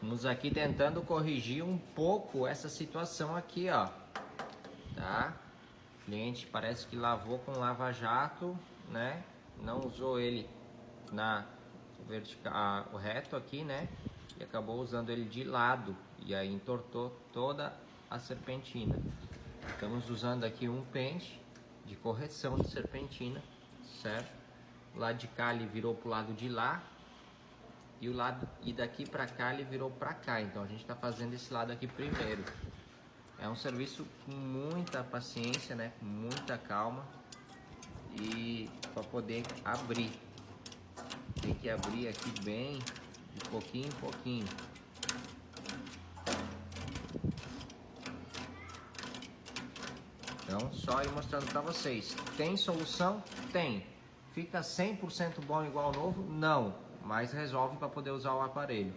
Vamos aqui tentando corrigir um pouco essa situação aqui, ó. Tá? O cliente parece que lavou com lava-jato, né? Não usou ele na vertical, o reto aqui, né? E acabou usando ele de lado e aí entortou toda a serpentina. Estamos usando aqui um pente de correção de serpentina, certo? O lado de cá ele virou pro lado de lá e daqui para cá ele virou para cá. Então a gente está fazendo esse lado aqui primeiro. É um serviço com muita paciência, né? Com muita calma e para poder abrir. Tem que abrir aqui bem, de pouquinho em pouquinho. Então, só ir mostrando para vocês. Tem solução? Tem. Fica 100% bom igual ao novo? Não. Mas resolve para poder usar o aparelho.